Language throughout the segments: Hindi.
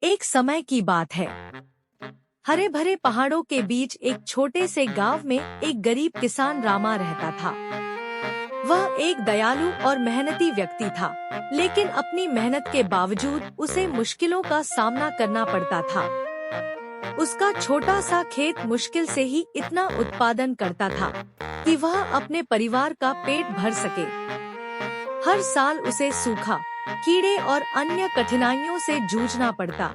एक समय की बात है। हरे भरे पहाड़ों के बीच एक छोटे से गांव में एक गरीब किसान रामा रहता था। वह एक दयालु और मेहनती व्यक्ति था, लेकिन अपनी मेहनत के बावजूद उसे मुश्किलों का सामना करना पड़ता था। उसका छोटा सा खेत मुश्किल से ही इतना उत्पादन करता था कि वह अपने परिवार का पेट भर सके। हर साल उसे सूखा, कीड़े और अन्य कठिनाइयों से जूझना पड़ता।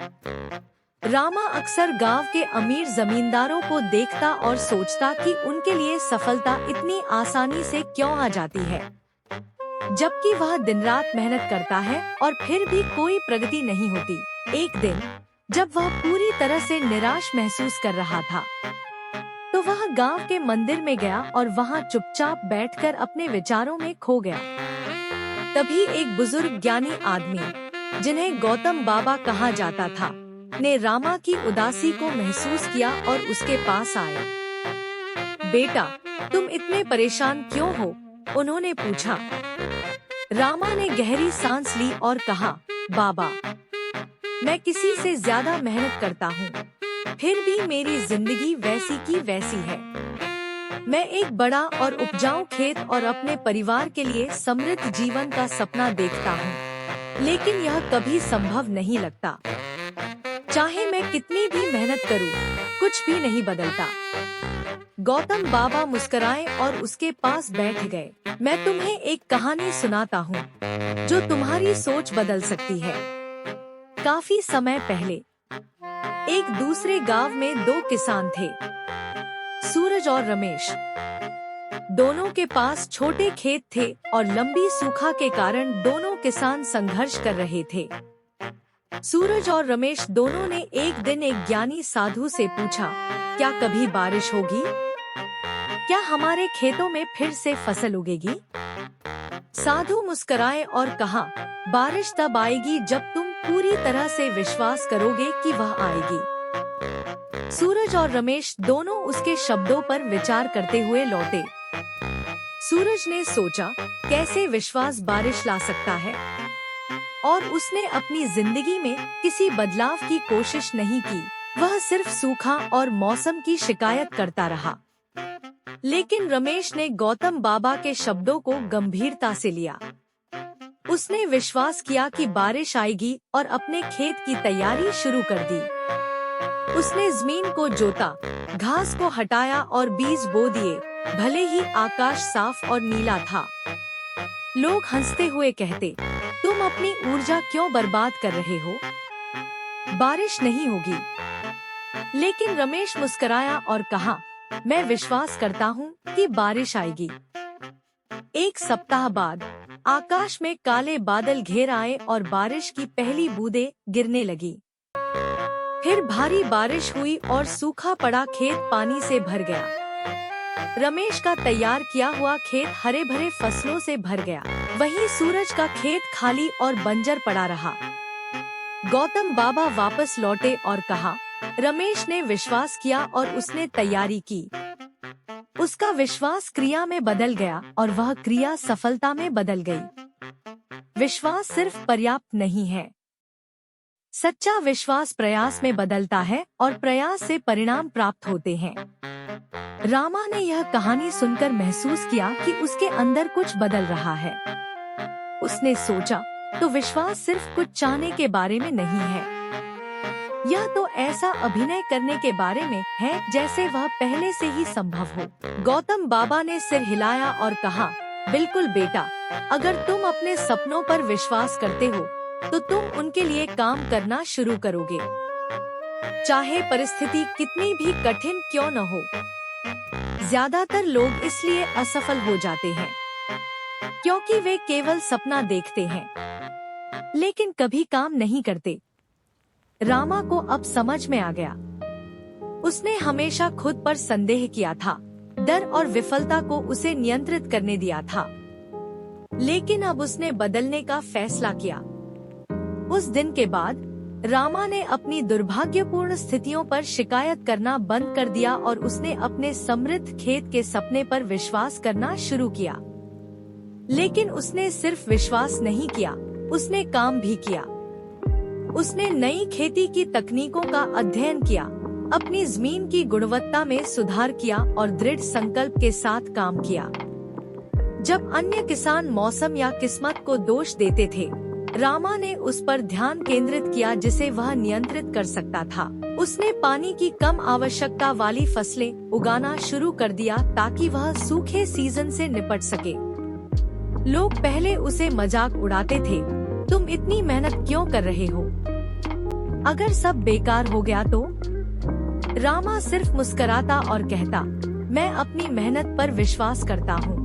रामा अक्सर गांव के अमीर जमींदारों को देखता और सोचता कि उनके लिए सफलता इतनी आसानी से क्यों आ जाती है, जबकि वह दिन रात मेहनत करता है और फिर भी कोई प्रगति नहीं होती। एक दिन जब वह पूरी तरह से निराश महसूस कर रहा था, तो वह गांव के मंदिर में गया और वहां चुपचाप बैठकर अपने विचारों में खो गया। तभी एक बुजुर्ग ज्ञानी आदमी, जिन्हें गौतम बाबा कहा जाता था, ने रामा की उदासी को महसूस किया और उसके पास आए। बेटा, तुम इतने परेशान क्यों हो? उन्होंने पूछा। रामा ने गहरी सांस ली और कहा, बाबा, मैं किसी से ज्यादा मेहनत करता हूँ, फिर भी मेरी जिंदगी वैसी की वैसी है। मैं एक बड़ा और उपजाऊ खेत और अपने परिवार के लिए समृद्ध जीवन का सपना देखता हूँ, लेकिन यह कभी संभव नहीं लगता। चाहे मैं कितनी भी मेहनत करूं, कुछ भी नहीं बदलता। गौतम बाबा मुस्कुराए और उसके पास बैठ गए। मैं तुम्हें एक कहानी सुनाता हूँ जो तुम्हारी सोच बदल सकती है। काफी समय पहले एक दूसरे गांव में दो किसान थे, सूरज और रमेश। दोनों के पास छोटे खेत थे और लंबी सूखा के कारण दोनों किसान संघर्ष कर रहे थे। सूरज और रमेश दोनों ने एक दिन एक ज्ञानी साधु से पूछा, क्या कभी बारिश होगी? क्या हमारे खेतों में फिर से फसल उगेगी? साधु मुस्कुराए और कहा, बारिश तब आएगी जब तुम पूरी तरह से विश्वास करोगे कि वह आएगी। सूरज और रमेश दोनों उसके शब्दों पर विचार करते हुए लौटे। सूरज ने सोचा, कैसे विश्वास बारिश ला सकता है, और उसने अपनी जिंदगी में किसी बदलाव की कोशिश नहीं की। वह सिर्फ सूखा और मौसम की शिकायत करता रहा। लेकिन रमेश ने गौतम बाबा के शब्दों को गंभीरता से लिया। उसने विश्वास किया कि बारिश आएगी और अपने खेत की तैयारी शुरू कर दी। उसने जमीन को जोता, घास को हटाया और बीज बो दिए, भले ही आकाश साफ और नीला था। लोग हंसते हुए कहते, तुम अपनी ऊर्जा क्यों बर्बाद कर रहे हो? बारिश नहीं होगी। लेकिन रमेश मुस्कुराया और कहा, मैं विश्वास करता हूँ कि बारिश आएगी। एक सप्ताह बाद आकाश में काले बादल घेर आए और बारिश की पहली बूंदें गिरने लगी। फिर भारी बारिश हुई और सूखा पड़ा खेत पानी से भर गया। रमेश का तैयार किया हुआ खेत हरे भरे फसलों से भर गया। वहीं सूरज का खेत खाली और बंजर पड़ा रहा। गौतम बाबा वापस लौटे और कहा, रमेश ने विश्वास किया और उसने तैयारी की। उसका विश्वास क्रिया में बदल गया और वह क्रिया सफलता में बदल गई। विश्वास सिर्फ पर्याप्त नहीं है। सच्चा विश्वास प्रयास में बदलता है और प्रयास से परिणाम प्राप्त होते हैं। रामा ने यह कहानी सुनकर महसूस किया कि उसके अंदर कुछ बदल रहा है। उसने सोचा, तो विश्वास सिर्फ कुछ चाहने के बारे में नहीं है, यह तो ऐसा अभिनय करने के बारे में है जैसे वह पहले से ही संभव हो। गौतम बाबा ने सिर हिलाया और कहा, बिल्कुल बेटा, अगर तुम अपने सपनों पर विश्वास करते हो तो तुम उनके लिए काम करना शुरू करोगे, चाहे परिस्थिति कितनी भी कठिन क्यों न हो। ज्यादातर लोग इसलिए असफल हो जाते हैं क्योंकि वे केवल सपना देखते हैं, लेकिन कभी काम नहीं करते। रामा को अब समझ में आ गया। उसने हमेशा खुद पर संदेह किया था, डर और विफलता को उसे नियंत्रित करने दिया था। लेकिन अब उसने बदलने का फैसला किया। उस दिन के बाद रामा ने अपनी दुर्भाग्यपूर्ण स्थितियों पर शिकायत करना बंद कर दिया और उसने अपने समृद्ध खेत के सपने पर विश्वास करना शुरू किया। लेकिन उसने सिर्फ विश्वास नहीं किया, उसने काम भी किया। उसने नई खेती की तकनीकों का अध्ययन किया, अपनी जमीन की गुणवत्ता में सुधार किया और दृढ़ संकल्प के साथ काम किया। जब अन्य किसान मौसम या किस्मत को दोष देते थे, रामा ने उस पर ध्यान केंद्रित किया जिसे वह नियंत्रित कर सकता था। उसने पानी की कम आवश्यकता वाली फसलें उगाना शुरू कर दिया ताकि वह सूखे सीजन से निपट सके। लोग पहले उसे मजाक उड़ाते थे, तुम इतनी मेहनत क्यों कर रहे हो? अगर सब बेकार हो गया तो? रामा सिर्फ मुस्कुराता और कहता, मैं अपनी मेहनत पर विश्वास करता हूँ।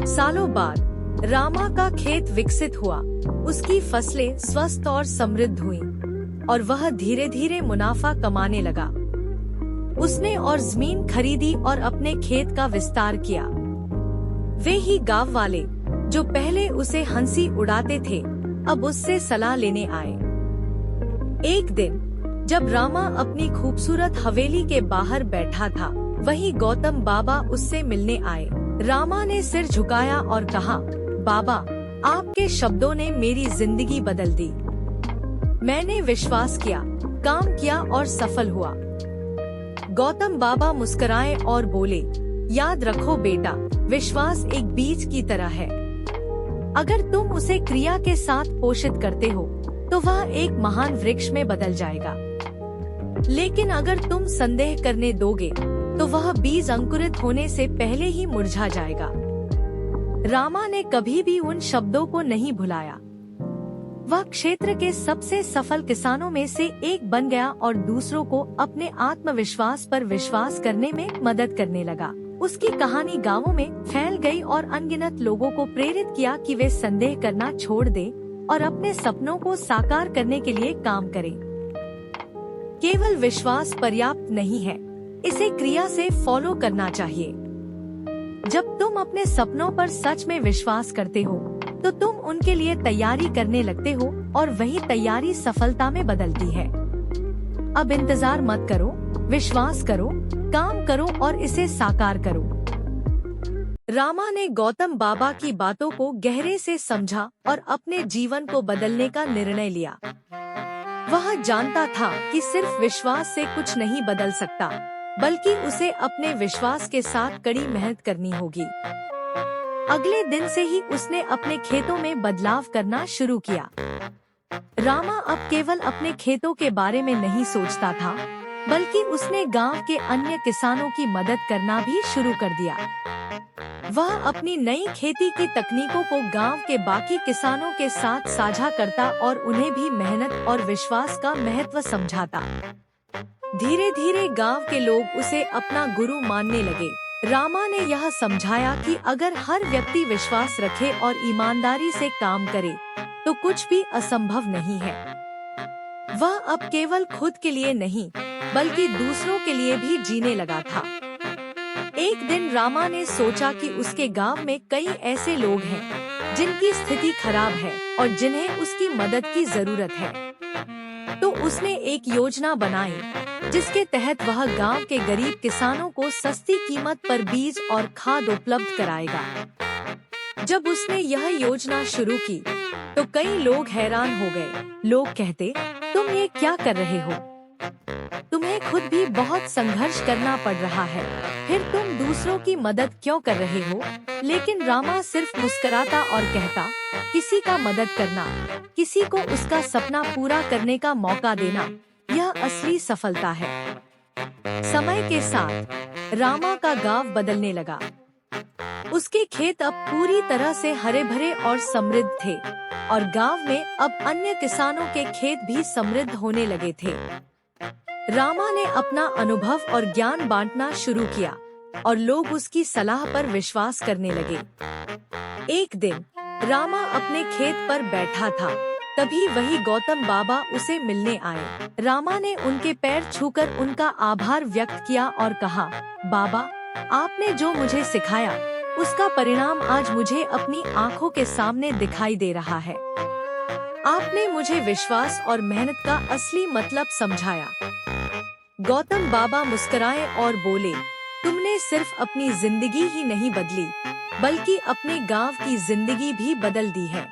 सालों बाद रामा का खेत विकसित हुआ, उसकी फसलें स्वस्थ और समृद्ध हुईं, और वह धीरे धीरे मुनाफा कमाने लगा। उसने और जमीन खरीदी और अपने खेत का विस्तार किया। वे ही गांव वाले जो पहले उसे हंसी उड़ाते थे, अब उससे सलाह लेने आए। एक दिन जब रामा अपनी खूबसूरत हवेली के बाहर बैठा था, वहीं गौतम बाबा उससे मिलने आए। रामा ने सिर झुकाया और कहा, बाबा, आपके शब्दों ने मेरी जिंदगी बदल दी। मैंने विश्वास किया, काम किया और सफल हुआ। गौतम बाबा मुस्कुराए और बोले, याद रखो बेटा, विश्वास एक बीज की तरह है। अगर तुम उसे क्रिया के साथ पोषित करते हो तो वह एक महान वृक्ष में बदल जाएगा। लेकिन अगर तुम संदेह करने दोगे तो वह बीज अंकुरित होने से पहले ही मुरझा जाएगा। रामा ने कभी भी उन शब्दों को नहीं भुलाया। वह क्षेत्र के सबसे सफल किसानों में से एक बन गया और दूसरों को अपने आत्मविश्वास पर विश्वास करने में मदद करने लगा। उसकी कहानी गांवों में फैल गई और अनगिनत लोगों को प्रेरित किया कि वे संदेह करना छोड़ दें और अपने सपनों को साकार करने के लिए काम करें। केवल विश्वास पर्याप्त नहीं है, इसे क्रिया से फॉलो करना चाहिए। जब तुम अपने सपनों पर सच में विश्वास करते हो तो तुम उनके लिए तैयारी करने लगते हो और वही तैयारी सफलता में बदलती है। अब इंतजार मत करो, विश्वास करो, काम करो और इसे साकार करो। रामा ने गौतम बाबा की बातों को गहरे से समझा और अपने जीवन को बदलने का निर्णय लिया। वह जानता था कि सिर्फ विश्वास से कुछ नहीं बदल सकता, बल्कि उसे अपने विश्वास के साथ कड़ी मेहनत करनी होगी। अगले दिन से ही उसने अपने खेतों में बदलाव करना शुरू किया। रामा अब केवल अपने खेतों के बारे में नहीं सोचता था, बल्कि उसने गांव के अन्य किसानों की मदद करना भी शुरू कर दिया। वह अपनी नई खेती की तकनीकों को गांव के बाकी किसानों के साथ साझा करता और उन्हें भी मेहनत और विश्वास का महत्व समझाता। धीरे धीरे गांव के लोग उसे अपना गुरु मानने लगे। रामा ने यह समझाया कि अगर हर व्यक्ति विश्वास रखे और ईमानदारी से काम करे तो कुछ भी असंभव नहीं है। वह अब केवल खुद के लिए नहीं, बल्कि दूसरों के लिए भी जीने लगा था। एक दिन रामा ने सोचा कि उसके गांव में कई ऐसे लोग हैं जिनकी स्थिति खराब है और जिन्हें उसकी मदद की जरूरत है। तो उसने एक योजना बनाई जिसके तहत वह गांव के गरीब किसानों को सस्ती कीमत पर बीज और खाद उपलब्ध कराएगा। जब उसने यह योजना शुरू की तो कई लोग हैरान हो गए। लोग कहते, तुम ये क्या कर रहे हो? तुम्हें खुद भी बहुत संघर्ष करना पड़ रहा है, फिर तुम दूसरों की मदद क्यों कर रहे हो? लेकिन रामा सिर्फ मुस्कुराता और कहता, किसी का मदद करना, किसी को उसका सपना पूरा करने का मौका देना, यह असली सफलता है। समय के साथ रामा का गांव बदलने लगा। उसके खेत अब पूरी तरह से हरे भरे और समृद्ध थे और गांव में अब अन्य किसानों के खेत भी समृद्ध होने लगे थे। रामा ने अपना अनुभव और ज्ञान बांटना शुरू किया और लोग उसकी सलाह पर विश्वास करने लगे। एक दिन रामा अपने खेत पर बैठा था, तभी वही गौतम बाबा उसे मिलने आए। रामा ने उनके पैर छूकर उनका आभार व्यक्त किया और कहा, बाबा, आपने जो मुझे सिखाया उसका परिणाम आज मुझे अपनी आंखों के सामने दिखाई दे रहा है। आपने मुझे विश्वास और मेहनत का असली मतलब समझाया। गौतम बाबा मुस्कुराए और बोले, तुमने सिर्फ अपनी जिंदगी ही नहीं बदली, बल्कि अपने गांव की जिंदगी भी बदल दी है।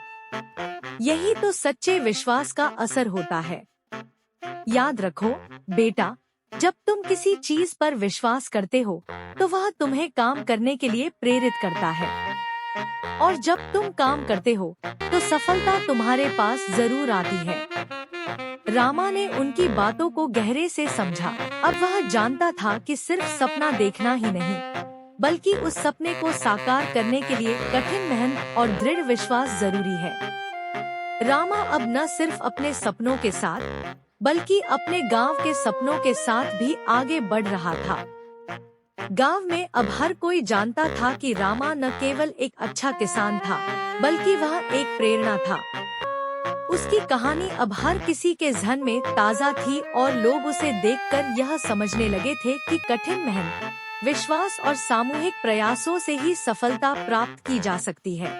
यही तो सच्चे विश्वास का असर होता है। याद रखो बेटा, जब तुम किसी चीज पर विश्वास करते हो तो वह तुम्हें काम करने के लिए प्रेरित करता है, और जब तुम काम करते हो तो सफलता तुम्हारे पास जरूर आती है। रामा ने उनकी बातों को गहरे से समझा। अब वह जानता था कि सिर्फ सपना देखना ही नहीं, बल्कि उस सपने को साकार करने के लिए कठिन मेहनत और दृढ़ विश्वास जरूरी है। रामा अब न सिर्फ अपने सपनों के साथ बल्कि अपने गांव के सपनों के साथ भी आगे बढ़ रहा था। गांव में अब हर कोई जानता था कि रामा न केवल एक अच्छा किसान था, बल्कि वह एक प्रेरणा था। उसकी कहानी अब हर किसी के ज़हन में ताज़ा थी और लोग उसे देखकर यह समझने लगे थे कि कठिन मेहनत, विश्वास और सामूहिक प्रयासों से ही सफलता प्राप्त की जा सकती है।